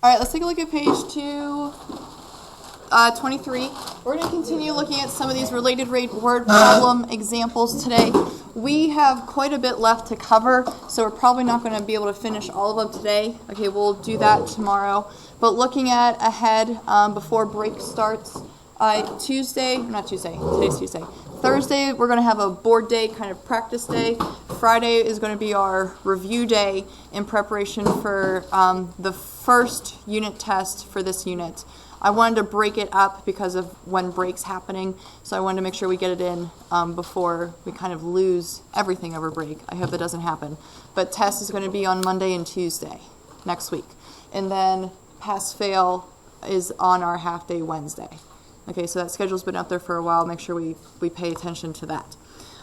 All right, let's take a look at page 223. We're going to continue looking at some of these related rate word problem examples today. We have quite a bit left to cover, so we're probably not going to be able to finish all of them today. Okay, we'll do that tomorrow. But looking at ahead before break starts, today's Tuesday. Thursday, we're going to have a board day, kind of practice day. Friday is going to be our review day in preparation for the first unit test for this unit. I wanted to break it up because of when break's happening, so I wanted to make sure we get it in before we kind of lose everything over break. I hope that doesn't happen. But test is going to be on Monday and Tuesday next week. And then pass-fail is on our half-day Wednesday. Okay, so that schedule's been up there for a while. Make sure we pay attention to that.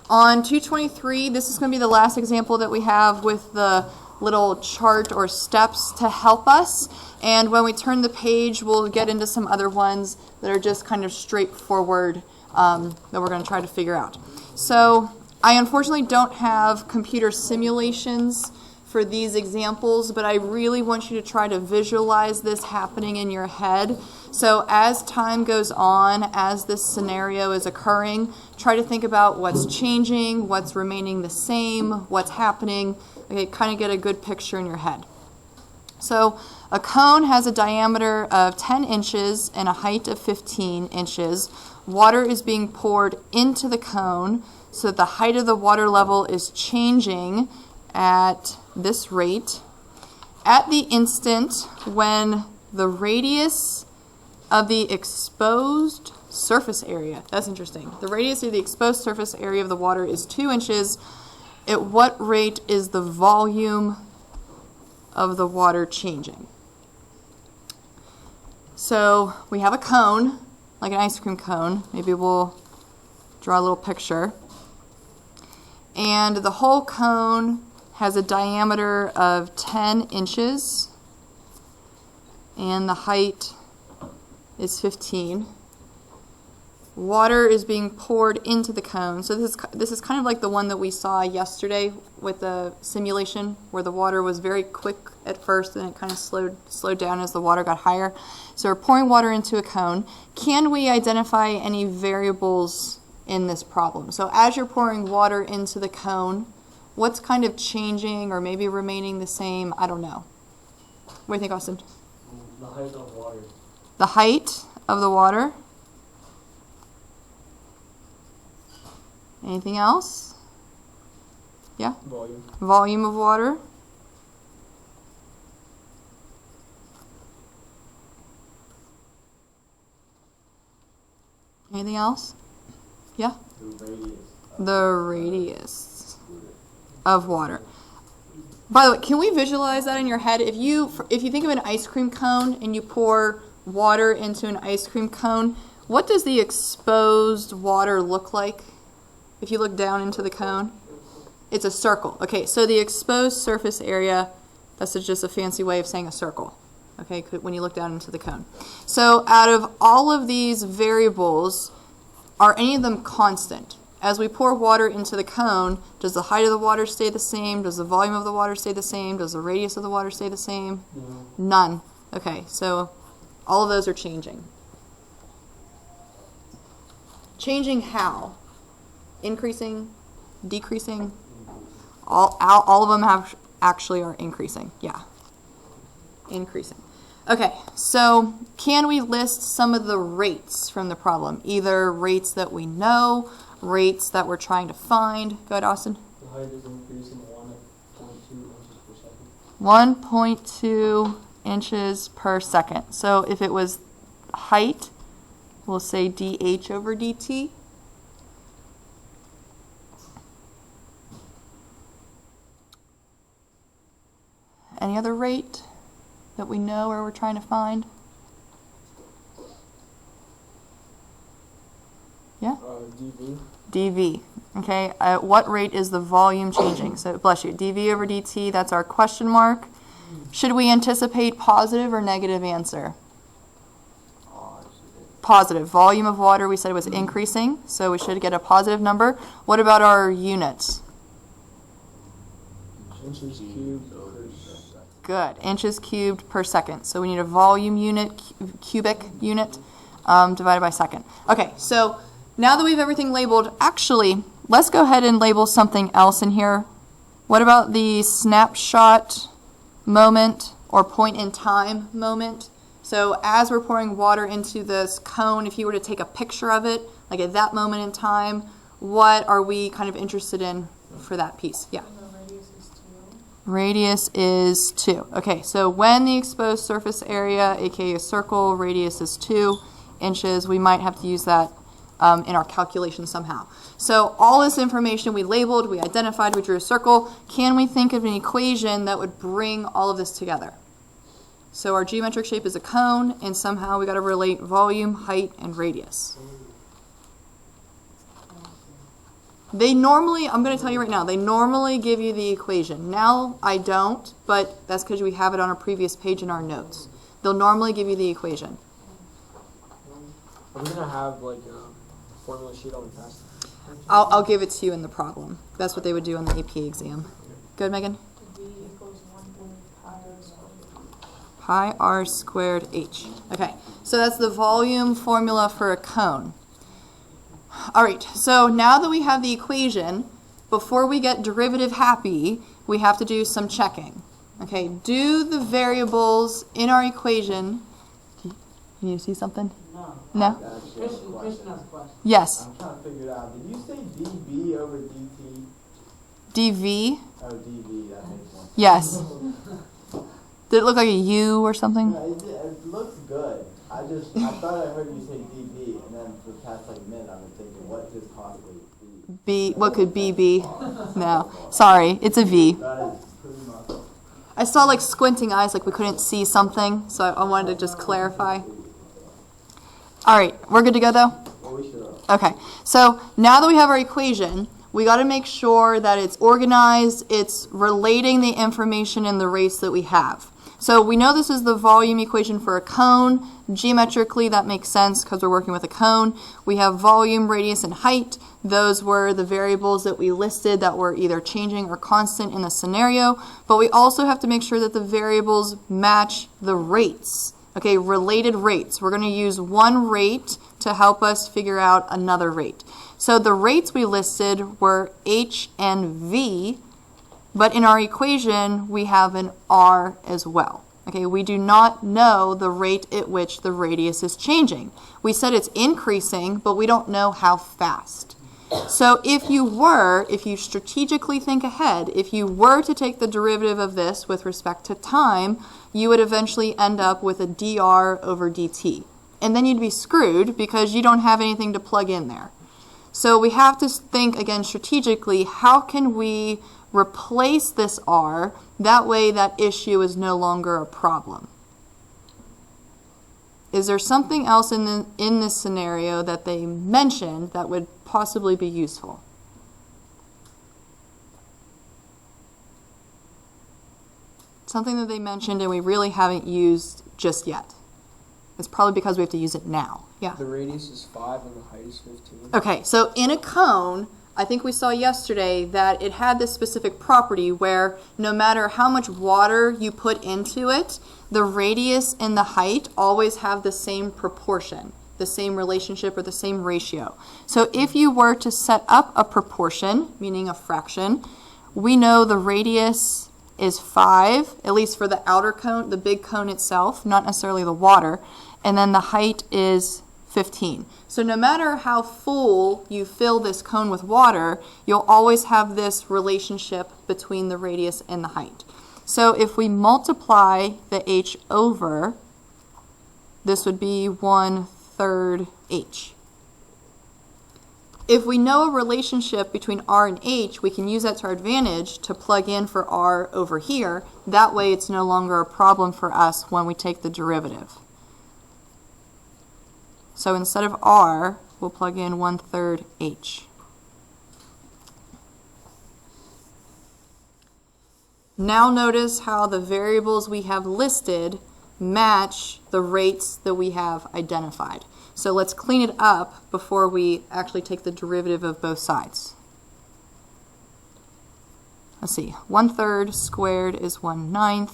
On 223, this is going to be the last example that we have with the little chart or steps to help us. And when we turn the page, we'll get into some other ones that are just kind of straightforward that we're going to try to figure out. So I unfortunately don't have computer simulations for these examples, but I really want you to try to visualize this happening in your head. So as time goes on, as this scenario is occurring, try to think about what's changing, what's remaining the same, what's happening. Okay, kind of get a good picture in your head. So a cone has a diameter of 10 inches and a height of 15 inches. Water is being poured into the cone so that the height of the water level is changing at this rate. At the instant when the radius of the exposed surface area, that's interesting, the radius of the exposed surface area of the water is 2 inches, at what rate is the volume of the water changing? So we have a cone, like an ice cream cone. Maybe we'll draw a little picture. And the whole cone has a diameter of 10 inches, and the height is 15. Water is being poured into the cone. So this is kind of like the one that we saw yesterday with the simulation, where the water was very quick at first and it kind of slowed down as the water got higher. So we're pouring water into a cone. Can we identify any variables in this problem? So as you're pouring water into the cone, what's kind of changing or maybe remaining the same? I don't know. What do you think, Austin? The height of water. The height of the water. Anything else? Yeah? Volume. Volume of water. Anything else? Yeah? The radius of water. By the way, can we visualize that in your head? If you think of an ice cream cone and you pour water into an ice cream cone, what does the exposed water look like? If you look down into the cone, it's a circle. Okay, so the exposed surface area, that's just a fancy way of saying a circle. Okay, when you look down into the cone. So out of all of these variables, are any of them constant? As we pour water into the cone, does the height of the water stay the same? Does the volume of the water stay the same? Does the radius of the water stay the same? No. None. Okay, so all of those are changing. Changing how? Increasing? Decreasing? All of them actually are increasing. Yeah. Increasing. Okay, so can we list some of the rates from the problem? Either rates that we know, rates that we're trying to find. Go ahead, Austin. The height is increasing 1.2 inches per second. 1.2 inches per second. So if it was height, we'll say dH over dt. Any other rate that we know or we're trying to find? Yeah? dV. dV. Okay, at what rate is the volume changing? So, bless you, dV over dt, that's our question mark. Should we anticipate positive or negative answer? Positive. Volume of water, we said was increasing, so we should get a positive number. What about our units? Inches cubed per second. Good. Inches cubed per second. So we need a volume unit, cubic unit, divided by second. Okay, so now that we have everything labeled, actually, let's go ahead and label something else in here. What about the snapshot moment or point in time moment? So as we're pouring water into this cone, if you were to take a picture of it, like at that moment in time, what are we kind of interested in for that piece? Yeah. Radius is 2. Okay, so when the exposed surface area, aka a circle, radius is 2 inches, we might have to use that in our calculation somehow. So all this information we labeled, we identified, we drew a circle. Can we think of an equation that would bring all of this together? So our geometric shape is a cone, and somehow we got to relate volume, height, and radius. They normally, I'm going to tell you right now, they normally give you the equation. Now I don't, but that's because we have it on a previous page in our notes. They'll normally give you the equation. Are we going to have like a formula sheet on the test? I'll give it to you in the problem. That's what they would do on the AP exam. Good, Megan? V equals 1 pi r squared. Pi r squared h. Okay, so that's the volume formula for a cone. All right, so now that we have the equation, before we get derivative happy, we have to do some checking. Okay, do the variables in our equation, can you see something? No. No? Christian has a question. Yes. I'm trying to figure it out. Did you say dB over dt? dV? Oh, dV, that makes more sense. Yes. Did it look like a U or something? No, it looks good. I thought I heard you say dB, and then for the past like a minute I've been thinking, what could possibly be? What could B be? No. Sorry, it's a V. That is pretty much. I saw like squinting eyes like we couldn't see something, so I wanted to just clarify. All right, we're good to go though? Well, we should. Okay, so now that we have our equation, we got to make sure that it's organized, it's relating the information in the rates that we have. So we know this is the volume equation for a cone. Geometrically, that makes sense because we're working with a cone. We have volume, radius, and height. Those were the variables that we listed that were either changing or constant in the scenario. But we also have to make sure that the variables match the rates. Okay, related rates. We're going to use one rate to help us figure out another rate. So the rates we listed were h and v, but in our equation we have an r as well. Okay, we do not know the rate at which the radius is changing. We said it's increasing, but we don't know how fast. So if you strategically think ahead, if you were to take the derivative of this with respect to time, you would eventually end up with a dr over dt. And then you'd be screwed because you don't have anything to plug in there. So we have to think again strategically, how can we replace this r, that way that issue is no longer a problem. Is there something else in this scenario that they mentioned that would possibly be useful? Something that they mentioned and we really haven't used just yet. It's probably because we have to use it now. Yeah. The radius is 5 and the height is 15. Okay, so in a cone, I think we saw yesterday that it had this specific property where no matter how much water you put into it, the radius and the height always have the same proportion, the same relationship or the same ratio. So if you were to set up a proportion, meaning a fraction, we know the radius is 5, at least for the outer cone, the big cone itself, not necessarily the water, and then the height is 15. So no matter how full you fill this cone with water, you'll always have this relationship between the radius and the height. So if we multiply the h over, this would be 1/3 h. If we know a relationship between r and h, we can use that to our advantage to plug in for r over here. That way it's no longer a problem for us when we take the derivative. So instead of r, we'll plug in 1/3 h. Now notice how the variables we have listed match the rates that we have identified. So let's clean it up before we actually take the derivative of both sides. Let's see, 1/3 squared is 1/9.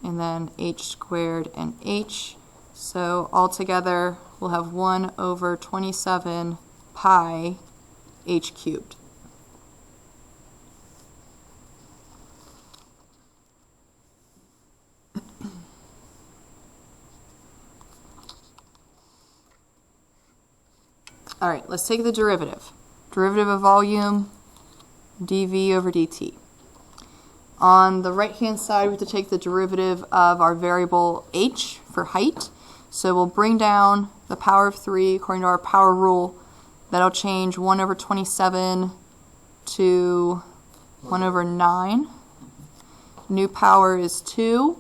and then h squared and h. So altogether, we'll have 1 over 27 pi h cubed. All right, let's take the derivative. Derivative of volume, dv over dt. On the right-hand side, we have to take the derivative of our variable h for height. So we'll bring down the power of 3 according to our power rule. That'll change 1 over 27 to 1 over 9. New power is 2.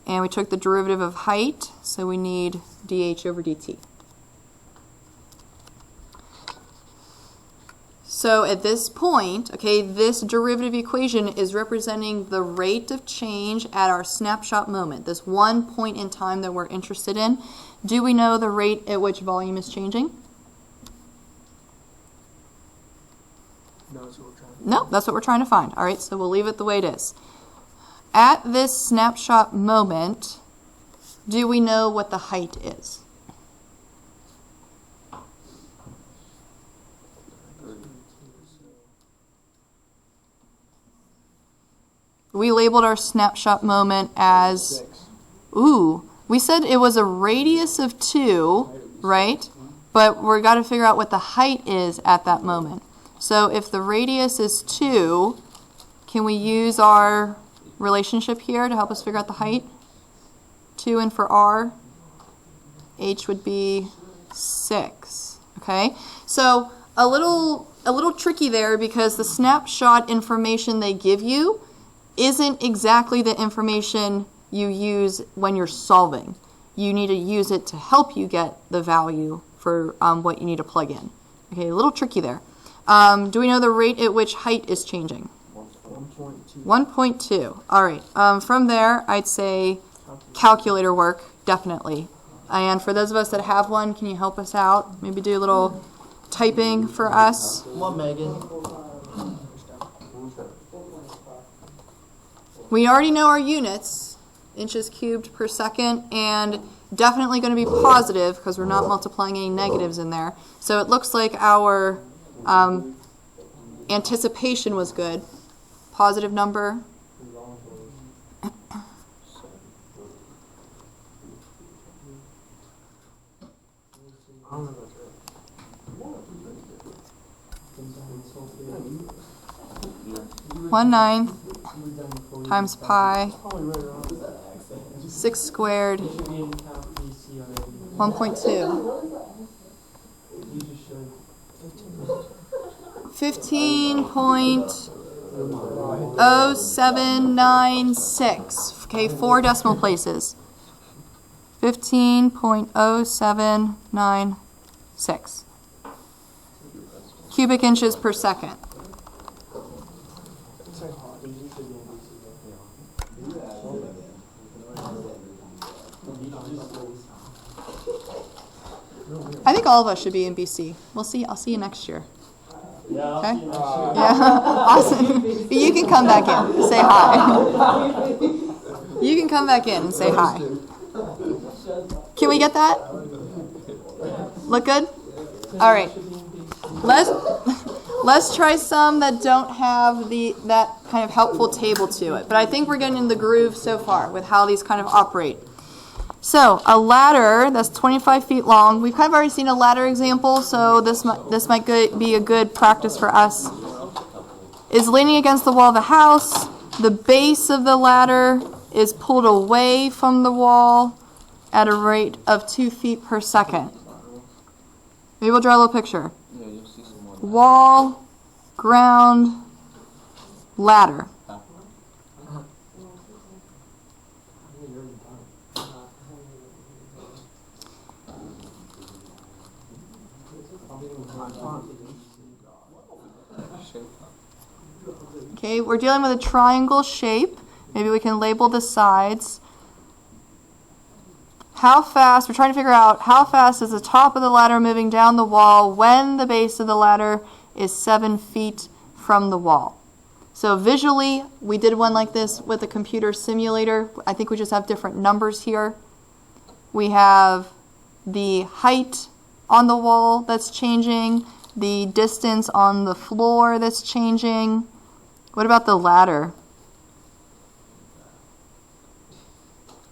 And we took the derivative of height, so we need dh over dt. So at this point, okay, this derivative equation is representing the rate of change at our snapshot moment, this one point in time that we're interested in. Do we know the rate at which volume is changing? No, that's what we're trying to. No, that's what we're trying to find. All right, so we'll leave it the way it is. At this snapshot moment, do we know what the height is? We labeled our snapshot moment as, 6. we said it was a radius of 2, right? But we've got to figure out what the height is at that moment. So if the radius is 2, can we use our relationship here to help us figure out the height? 2 and for r, h would be 6, okay? So a little tricky there because the snapshot information they give you isn't exactly the information you use when you're solving. You need to use it to help you get the value for what you need to plug in. Okay, a little tricky there. Do we know the rate at which height is changing? 1.2. 1.2. All right. From there, I'd say calculator work, definitely. And for those of us that have one, can you help us out? Maybe do a little typing for us. Come on, Megan. We already know our units, inches cubed per second, and definitely going to be positive because we're not multiplying any negatives in there. So it looks like our anticipation was good. Positive number. I don't know if that's right. 1/9 times pi, Probably right around. 6 squared, It should be in count BC already. 1.2. You just showed 15.0796. Okay, 4 decimal places. 15.0796 cubic inches per second. I think all of us should be in BC. We'll see. I'll see you next year. Yeah, Okay? Yeah. Awesome. You can come back in. Say hi. You can come back in and say hi. Can we get that? Look good? All right. Let's try some that don't have that kind of helpful table to it. But I think we're getting in the groove so far with how these kind of operate. So a ladder that's 25 feet long. We've kind of already seen a ladder example, so this might be a good practice for us. Is leaning against the wall of the house. The base of the ladder is pulled away from the wall at a rate of 2 feet per second. Maybe we'll draw a little picture. Wall, ground, ladder. Okay, we're dealing with a triangle shape. Maybe we can label the sides. How fast, we're trying to figure out how fast is the top of the ladder moving down the wall when the base of the ladder is 7 feet from the wall. So visually, we did one like this with a computer simulator. I think we just have different numbers here. We have the height on the wall that's changing, the distance on the floor that's changing. What about the ladder?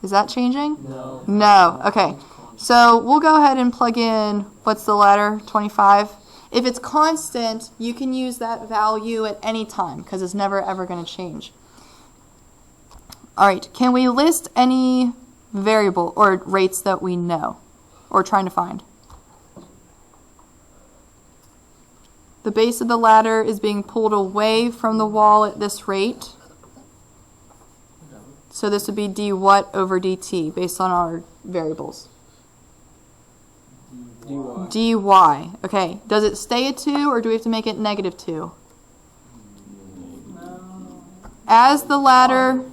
Is that changing? No. No. Okay. So we'll go ahead and plug in, what's the ladder, 25? If it's constant, you can use that value at any time because it's never ever going to change. All right. Can we list any variable or rates that we know or trying to find? The base of the ladder is being pulled away from the wall at this rate. So this would be d what over dt based on our variables. dy. dy. Okay. Does it stay at 2 or do we have to make it negative 2? No. As the ladder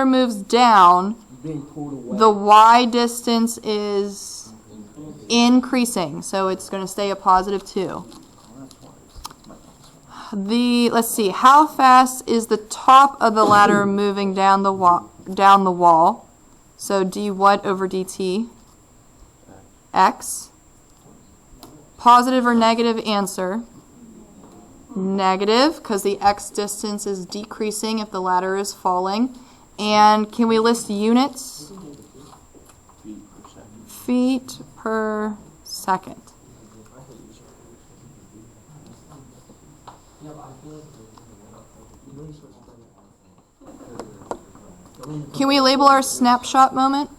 moves down, Being pulled away. the y distance is increasing. So it's going to stay a positive 2. Let's see, how fast is the top of the ladder moving down the wall? So d what over dt? X. Positive or negative answer? Negative, because the x distance is decreasing if the ladder is falling. And can we list units? Feet per second. Can we label our snapshot moment?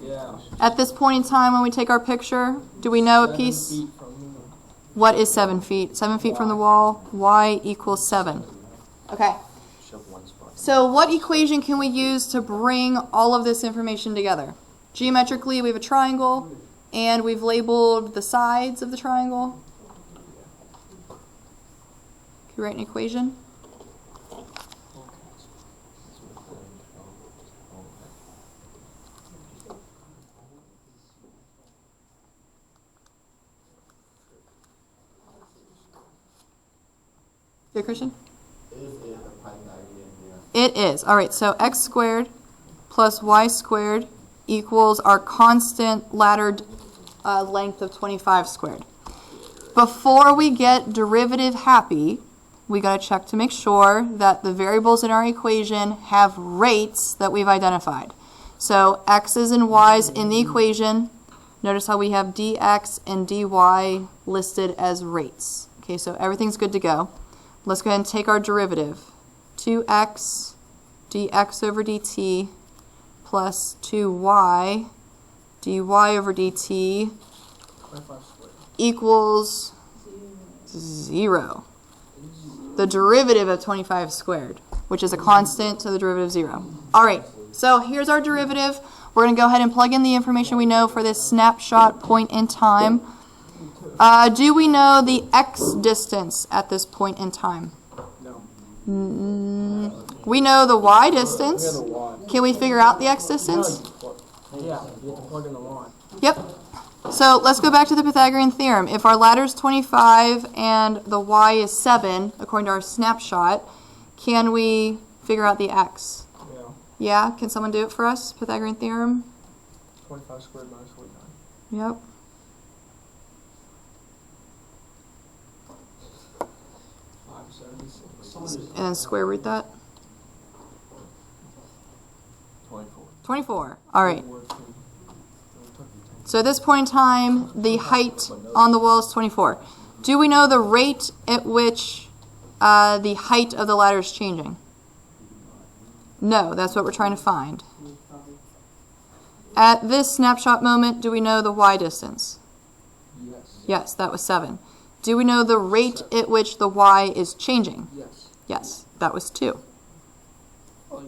Yeah. At this point in time when we take our picture, do we know a piece? 7 feet from the What is 7 feet? 7 feet from the wall, y equals 7. Okay. So what equation can we use to bring all of this information together? Geometrically, we have a triangle, and we've labeled the sides of the triangle. Can you write an equation? Yeah, Christian? Is it the Pythagorean theorem? It is. All right, so x squared plus y squared equals our constant laddered length of 25 squared. Before we get derivative happy, we got to check to make sure that the variables in our equation have rates that we've identified. So x's and y's in the equation. Notice how we have dx and dy listed as rates. Okay, so everything's good to go. Let's go ahead and take our derivative. 2x dx over dt plus 2y dy over dt 25 squared. equals 0. The derivative of 25 squared, which is a constant, so the derivative of 0. All right, so here's our derivative. We're going to go ahead and plug in the information we know for this snapshot point in time. Do we know the x distance at this point in time? No. We know the y We have distance. the y. Can we figure out the x distance? Yeah, you have to plug in the line. Yep. So let's go back to the Pythagorean theorem. If our ladder is 25 and the y is 7, according to our snapshot, can we figure out the x? Yeah. Yeah? Can someone do it for us? Pythagorean theorem? 25 squared minus 49. Yep. 576. And then square root that? 24. 24. All right. So at this point in time, the height on the wall is 24. Do we know the rate at which the height of the ladder is changing? No, that's what we're trying to find. At this snapshot moment, do we know the y distance? Yes. Yes, that was 7. Do we know the rate at which the y is changing? Yes. Yes, that was 2. All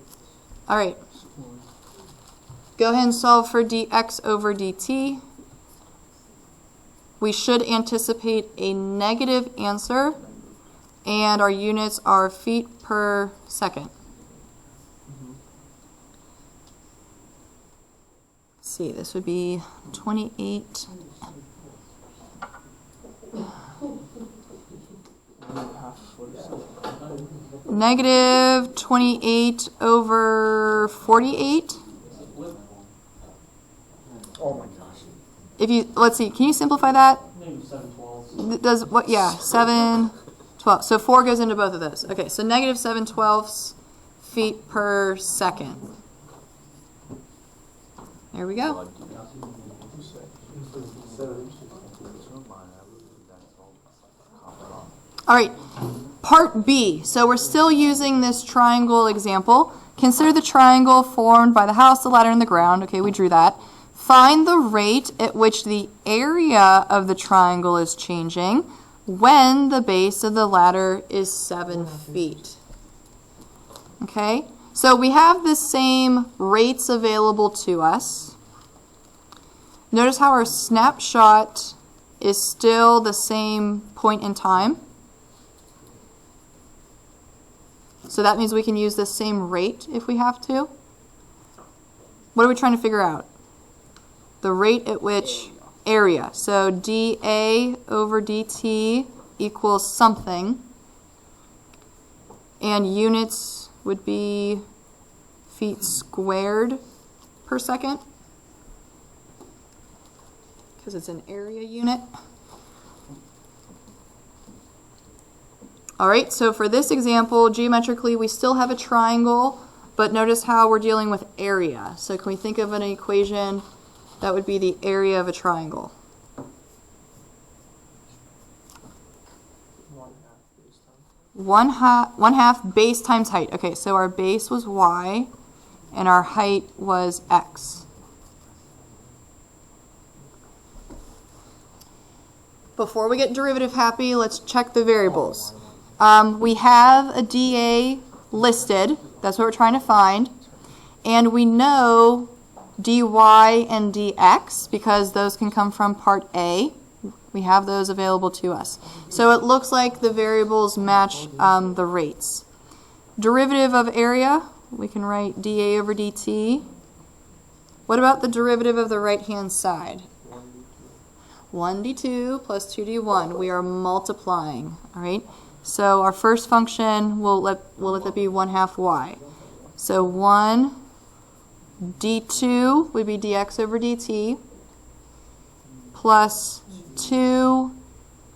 right. Go ahead and solve for dx over dt. We should anticipate a negative answer, and our units are feet per second. Let's see, this would be 28. 1.5. Negative 28 over 48. Oh my gosh. If you, let's see, can you simplify that? Maybe 7/12. Does what? Yeah, 7/12. So 4 goes into both of those. Okay, so negative 7/12 feet per second. There we go. All right, part B. So we're still using this triangle example. Consider the triangle formed by the house, the ladder, and the ground. Okay, we drew that. Find the rate at which the area of the triangle is changing when the base of the ladder is 7 feet. Okay, so we have the same rates available to us. Notice how our snapshot is still the same point in time. So that means we can use the same rate if we have to. What are we trying to figure out? The rate at which area. So dA over dt equals something. And units would be feet squared per second, because it's an area unit. All right, so for this example, geometrically, we still have a triangle, but notice how we're dealing with area. So can we think of an equation that would be the area of a triangle? 1/2 base times height. Okay, so our base was y, and our height was x. Before we get derivative happy, let's check the variables. We have a dA listed. That's what we're trying to find. And we know dy and dx because those can come from part A. We have those available to us. So it looks like the variables match the rates. Derivative of area, we can write dA over dt. What about the derivative of the right-hand side? 1d2 plus 2d1. We are multiplying, all right? So our first function, we'll let that be 1/2 y. So 1 d2 would be dx over dt plus 2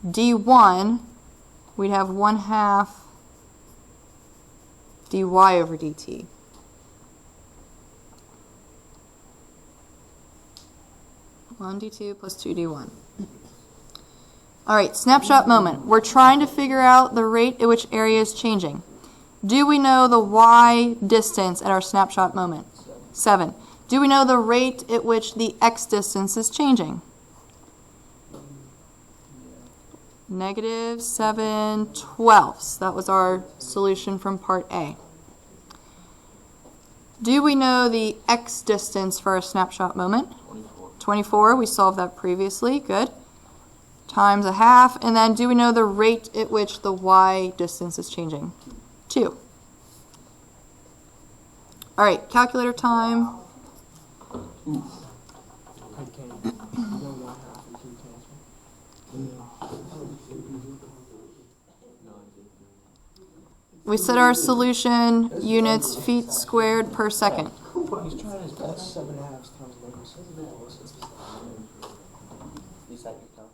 d1, we'd have 1/2 dy over dt. One d2 plus 2d1. All right, snapshot moment. We're trying to figure out the rate at which area is changing. Do we know the y distance at our snapshot moment? 7. Do we know the rate at which the x distance is changing? Negative 7/12. That was our solution from part A. Do we know the x distance for our snapshot moment? 24. We solved that previously. Good. Times 1/2. And then do we know the rate at which the y distance is changing? 2. All right, calculator time. We set our solution units feet squared per second. He's trying his best. 7 halves times negative 7. Is that your calculator?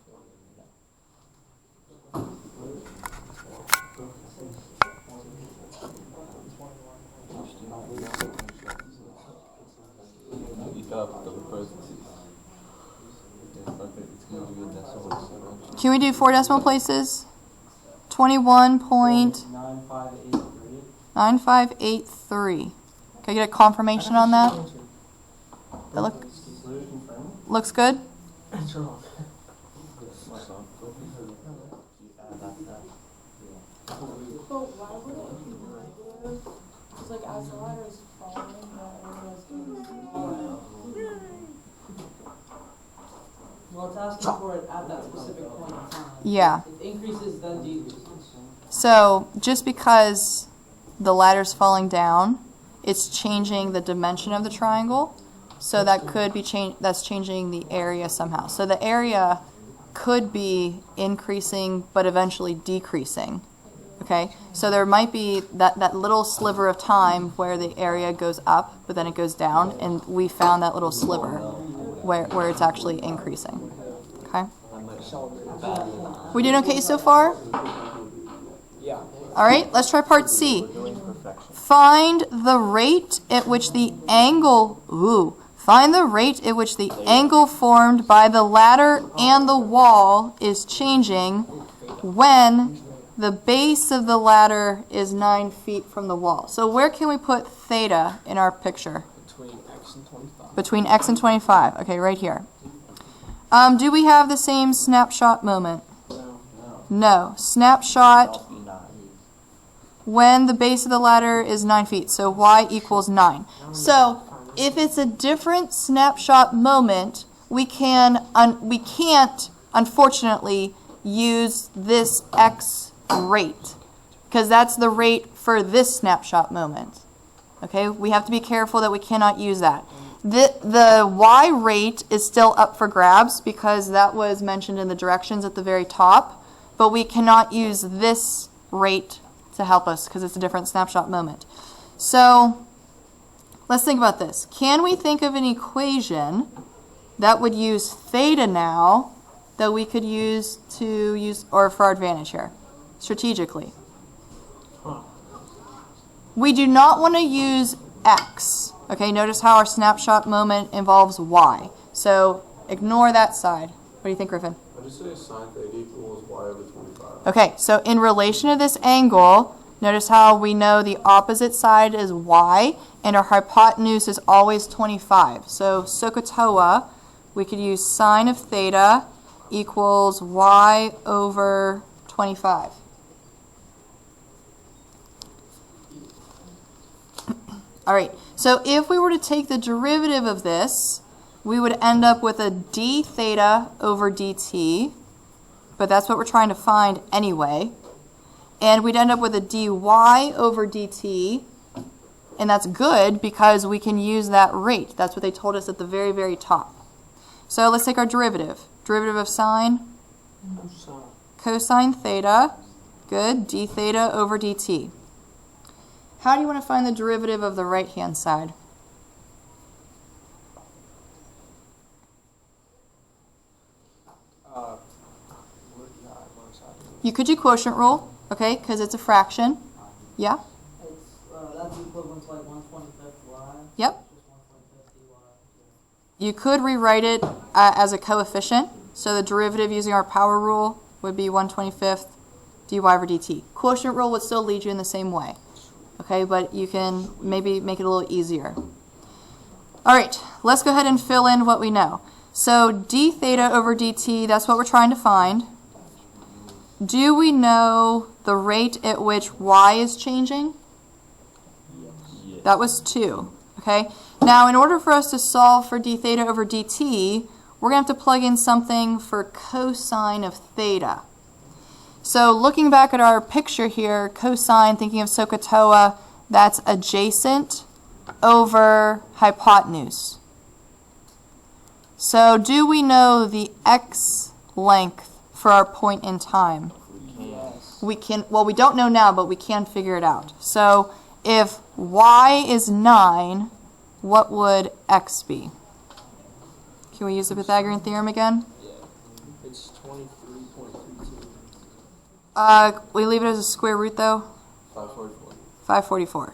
Can we do 4 decimal places? 21.9583. 9583. Can I get a confirmation on that? That looks good? That's wrong. But why would it be negative? It's like as the ladder is falling, the area is getting smaller. Well, it's asking for it at that specific point in time. Yeah. It increases, then decreases. So just because the ladder's falling down, it's changing the dimension of the triangle. So that could be that's changing the area somehow. So the area could be increasing but eventually decreasing Okay, so there might be that little sliver of time where the area goes up, but then it goes down, and we found that little sliver where it's actually increasing. Okay? We doing okay so far? Yeah. All right, let's try part C. Find the rate at which the angle, find the rate at which the angle formed by the ladder and the wall is changing when the base of the ladder is 9 feet from the wall. So where can we put theta in our picture? Between X and 25. Between X and 25. Okay, right here. Do we have the same snapshot moment? No. Snapshot when the base of the ladder is 9 feet. So y equals 9. So if it's a different snapshot moment, we can't, unfortunately, use this x rate, because that's the rate for this snapshot moment. Okay, we have to be careful that we cannot use that. The y rate is still up for grabs because that was mentioned in the directions at the very top, but we cannot use this rate to help us because it's a different snapshot moment. So let's think about this. Can we think of an equation that would use theta now that we could use or for our advantage here, strategically? We do not want to use x. Okay, notice how our snapshot moment involves y. So ignore that side. What do you think, Griffin? I just say sine theta equals y over 25. Okay, so in relation to this angle, notice how we know the opposite side is y, and our hypotenuse is always 25. So SOHCAHTOA, we could use sine of theta equals y over 25. All right, so if we were to take the derivative of this, we would end up with a d theta over dt, but that's what we're trying to find anyway. And we'd end up with a dy over dt, and that's good because we can use that rate. That's what they told us at the very, very top. So let's take our derivative. Derivative of sine, cosine theta, good, d theta over dt. How do you want to find the derivative of the right-hand side? You could do quotient rule, okay, because it's a fraction. Yeah? It's, that's equivalent to like 1/25 y. Yep. Just 1/25 dy. You could rewrite it as a coefficient. So the derivative using our power rule would be 1/25 dy over dt. Quotient rule would still lead you in the same way. Okay, but you can maybe make it a little easier. All right, let's go ahead and fill in what we know. So d theta over dt, that's what we're trying to find. Do we know the rate at which y is changing? Yes. That was 2. Okay. Now, in order for us to solve for d theta over dt, we're going to have to plug in something for cosine of theta. So looking back at our picture here, cosine, thinking of SOHCAHTOA, that's adjacent over hypotenuse. So do we know the x length for our point in time? Yes. We can, well, we don't know now, but we can figure it out. So if y is 9, what would x be? Can we use the Pythagorean theorem again? Yeah. It's 23.32. We leave it as a square root though? 544. 544.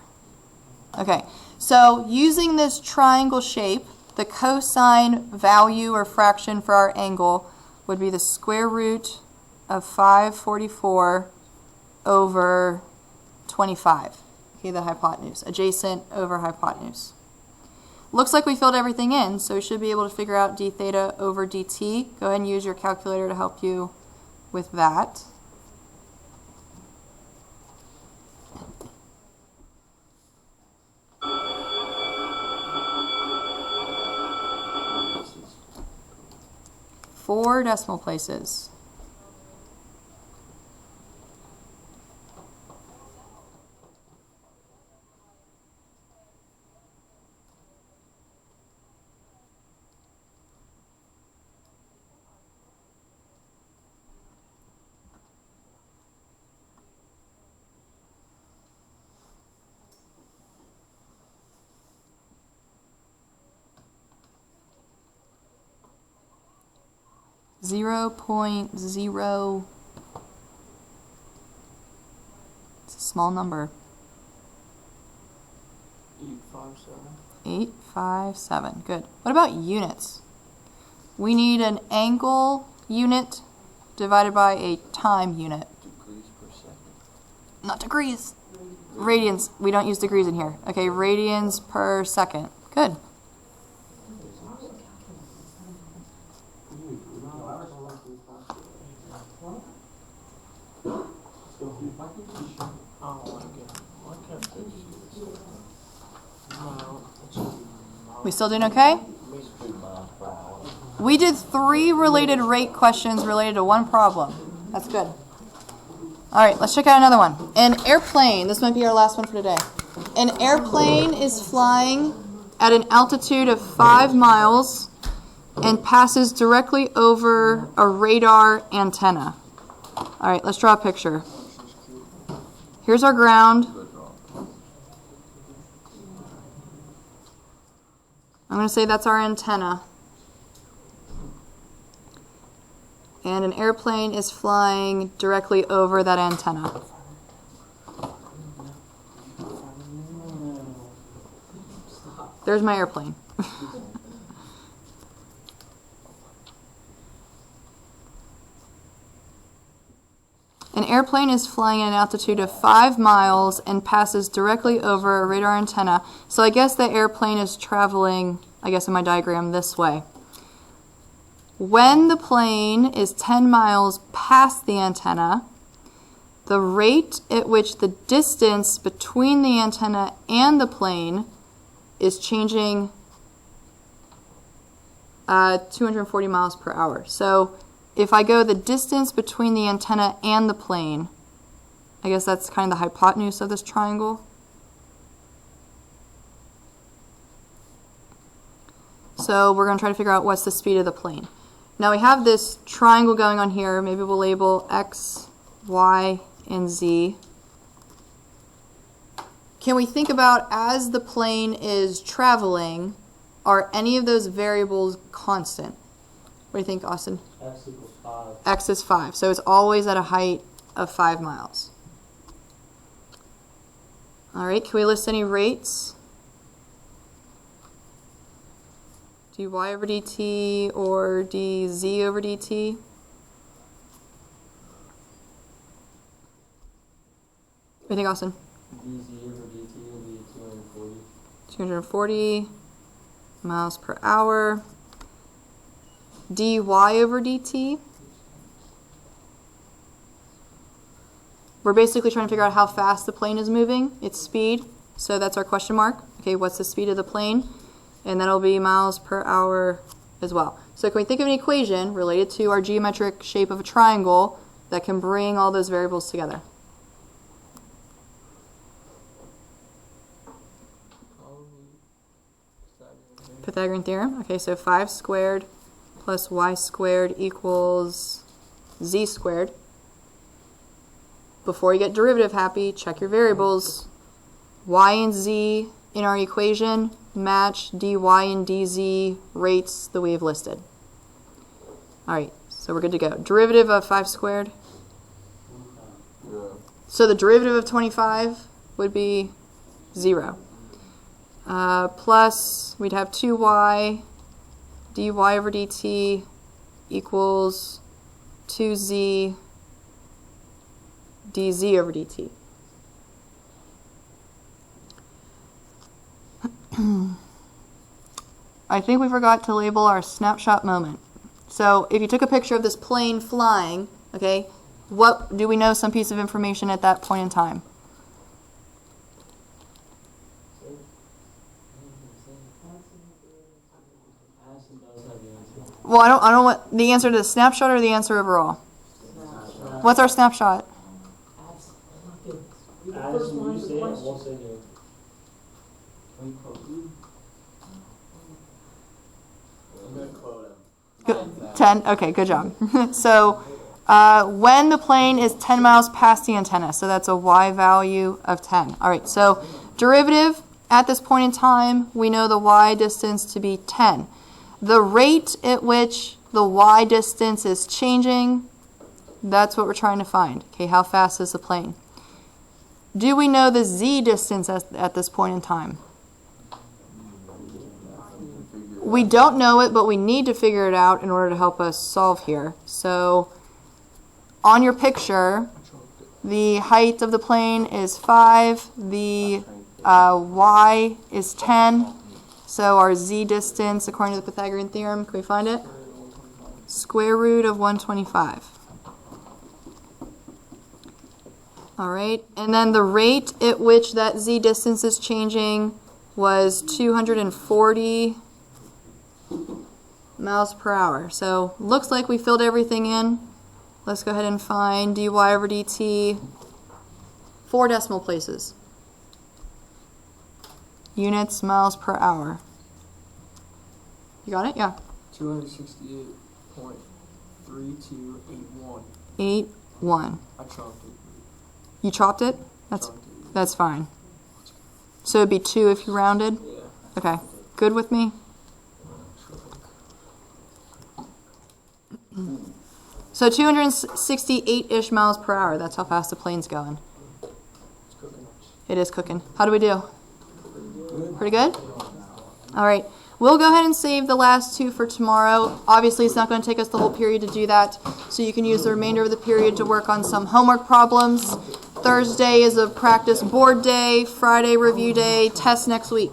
Okay, so using this triangle shape, the cosine value or fraction for our angle would be the square root of 544 over 25. Okay, the hypotenuse, adjacent over hypotenuse. Looks like we filled everything in, so we should be able to figure out d theta over dt. Go ahead and use your calculator to help you with that. Four decimal places. 0.0. It's a small number. 857. 857. Good. What about units? We need an angle unit divided by a time unit. Degrees per second. Not degrees. Radians. We don't use degrees in here. Okay, radians per second. Good. Oh my god. Why can't they see this? No, it should be We still doing okay? We did 3 related rate questions related to one problem. That's good. All right, let's check out another one. An airplane, this might be our last one for today. An airplane is flying at an altitude of 5 miles and passes directly over a radar antenna. All right, let's draw a picture. Here's our ground. I'm going to say that's our antenna. And an airplane is flying directly over that antenna. There's my airplane. An airplane is flying at an altitude of 5 miles and passes directly over a radar antenna. So I guess the airplane is traveling, I guess in my diagram, this way. When the plane is 10 miles past the antenna, the rate at which the distance between the antenna and the plane is changing 240 miles per hour. So if I go the distance between the antenna and the plane, I guess that's kind of the hypotenuse of this triangle. So we're going to try to figure out what's the speed of the plane. Now we have this triangle going on here. Maybe we'll label X, Y, and Z. Can we think about as the plane is traveling, are any of those variables constant? What do you think, Austin? X equals 5. X is 5. So it's always at a height of 5 miles. All right, can we list any rates? dy over dt or dz over dt? What do you think, Austin? dz over dt will be 240. 240 miles per hour. dy over dt. We're basically trying to figure out how fast the plane is moving, its speed. So that's our question mark. Okay, what's the speed of the plane? And that'll be miles per hour as well. So can we think of an equation related to our geometric shape of a triangle that can bring all those variables together? Pythagorean theorem. Okay, so 5 squared plus y squared equals z squared. Before you get derivative happy, check your variables. Y and z in our equation match dy and dz rates that we have listed. All right, so we're good to go. Derivative of 5 squared. Yeah. So the derivative of 25 would be 0. Plus, we'd have 2y, dy over dt equals 2z, dz over dt. I think we forgot to label our snapshot moment. So if you took a picture of this plane flying, okay, what do we know some piece of information at that point in time? Well, I don't want the answer to the snapshot or the answer overall. What's our snapshot? Addison, you say it, we'll say it. Can we quote you? I'm gonna quote him. Good. 10? Okay, good job. So when the plane is 10 miles past the antenna, so that's a y value of 10. All right, so derivative at this point in time, we know the y distance to be 10. The rate at which the y distance is changing. That's what we're trying to find. Okay, how fast is the plane? Do we know the z distance at this point in time? We don't know it, but we need to figure it out in order to help us solve here. So, on your picture, the height of the plane is 5, the y is 10, so our z distance, according to the Pythagorean theorem, can we find it? Square root of 125. Alright, and then the rate at which that z distance is changing was 240 miles per hour. So, looks like we filled everything in. Let's go ahead and find dy over dt, 4 decimal places. Units, miles per hour. You got it? Yeah. 268.3281. 81. I chopped it. You chopped it? That's fine. So it'd be 2 if you rounded? Yeah. Okay. Good with me? So 268-ish miles per hour. That's how fast the plane's going. It's cooking. It is cooking. How do we do? Pretty good? All right. We'll go ahead and save the last 2 for tomorrow. Obviously, it's not going to take us the whole period to do that, so you can use the remainder of the period to work on some homework problems. Thursday is a practice board day, Friday review day, test next week.